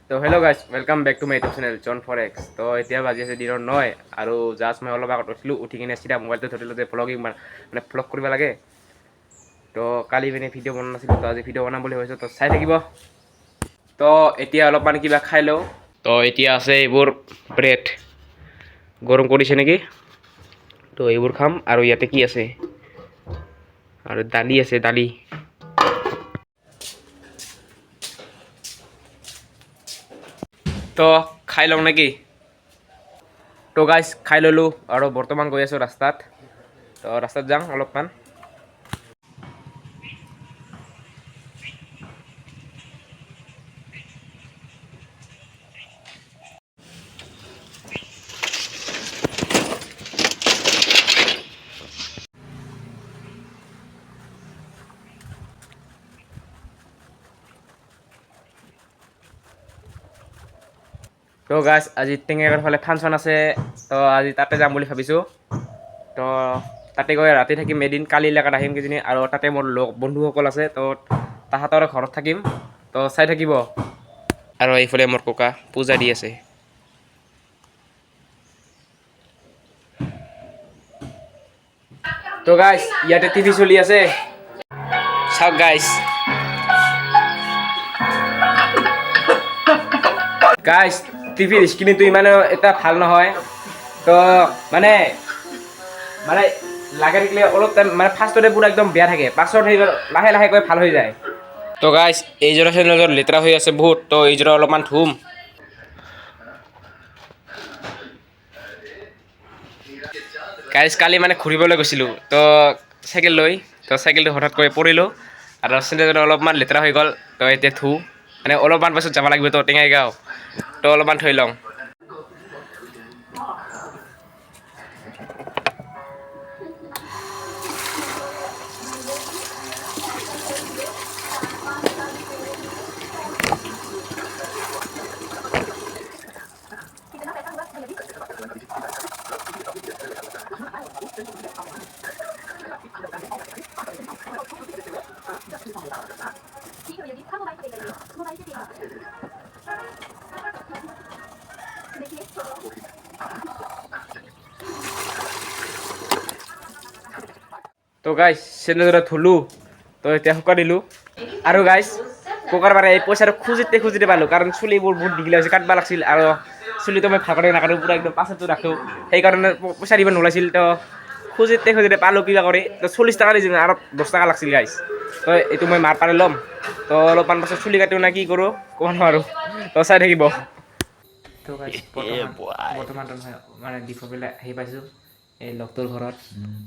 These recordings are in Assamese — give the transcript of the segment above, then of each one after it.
তো hello' guys welcome back to my YouTube channel John forex. তো এতিয়া বাজি আছে দিনৰ 9 আৰু জাষ্ট মই অলপ আগত উঠিলোঁ, উঠি কিনে চিধা মোবাইলটো ধৰিলোঁ যে ভ্লগিং মানে ভ্লগ কৰিব লাগে। তো কালি মানে ভিডিঅ' বনোৱা নাছিলোঁ, তো আজি ভিডিঅ' বনাম বুলি ভাবিছোঁ, তো চাই থাকিব। তো এতিয়া অলপমান কিবা খাই লওঁ। তো এতিয়া আছে এইবোৰ ব্ৰেড, গৰম কৰিছে নেকি, তো এইবোৰ খাম। আৰু ইয়াতে কি আছে, আৰু দালি আছে, দালি। তো খাই লওঁ নেকি? তো গাইজ খাই ল'লোঁ আৰু বৰ্তমান গৈ আছোঁ ৰাস্তাত। তো ৰাস্তাত যাম অলপমান। তো গাইজ আজি টেঙেৰাৰ ফালে ফাংচন আছে, তো আজি তাতে যাম বুলি ভাবিছোঁ। তো তাতে গৈ ৰাতি থাকিম এদিন, কালি এলেকাত আহিম কিজানি। আৰু তাতে মোৰ বন্ধুসকল আছে, তো তাহাঁতৰ ঘৰত থাকিম। তো চাই থাকিব। আৰু এইফালে মোৰ ককা পূজা দি আছে। তো গাইজ ইয়াতে টিভি চলি আছে, চাওক গাইজ। গাইজ টিভিৰ স্ক্ৰীণটো ইমান এটা ভাল নহয়। তো মানে মানে লাগে থাকিলে অলপ টাইম, মানে ফাৰ্ষ্টতে পুৰা একদম বেয়া থাকে, পাছত সেই লাহে লাহে গৈ ভাল হৈ যায়। তো গাইজ এইযোৰা চেনেলৰ লেতেৰা হৈ আছে বহুত, তো এইযোৰা অলপমান ধুম। গাইজ কালি মানে ঘূৰিবলৈ গৈছিলোঁ, তো চাইকেল লৈ, তো চাইকেলটো হঠাৎকৈ পৰিলোঁ আৰু চেন্দেলযোৰ অলপমান লেতেৰা হৈ গ'ল। তো এতিয়া ধুওঁ, মানে অলপমান পাছত যাব লাগিব, তো টেঙাইগাঁও। তো অলপমান থৈ লওঁ। তো গাইজ চেন্দেলযোৰা ধুলোঁ, তো এতিয়া শুকাই দিলোঁ। আৰু গাইজ কোকাৰ পাৰে এই পইচাটো খুজিতে পালোঁ, কাৰণ চুলিবোৰ বহুত দীঘলীয়া হৈছে, কাটবা লাগিছিল। আৰু চুলিটো মই ভালকৈ নাকাটো, পূৰা একদম পাছতো ৰাখোঁ, সেইকাৰণে পইচা দিব নোলাইছিল। তো খুজিতে পালোঁ কিবা কৰি। তো 40 টকা দিছিল আৰু 10 টকা লাগিছিল গাইজ। তো এইটো মই মাৰ পাৰে ল'ম। তো অলপমান পাছত চুলি কাটো না কি কৰোঁ ক'ব নোৱাৰোঁ, তো চাই থাকিব। তো গাইজ বৰ্তমানটো নহয়, মানে দীপৰবিল আহি পাইছোঁ এই লগটোৰ ঘৰত।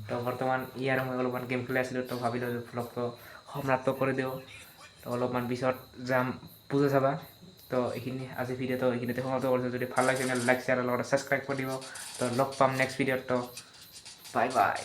তো বৰ্তমান ই আৰু মই অলপমান গেম খেলি আছিলোঁ, তো ভাবিলোঁ ভ্লগটো সমাপ্ত কৰি দিওঁ। তো অলপমান পিছত যাম পূজা চাবা। তো এইখিনি আজি ভিডিঅ'টো এইখিনিতে সমাপ্ত কৰিছোঁ। যদি ভাল লাগিছে লাইক শ্বেয়াৰ আৰু লগতে ছাবস্ক্ৰাইব কৰি দিব। তো লগ পাম নেক্সট ভিডিঅ'ত। তো বাই বাই।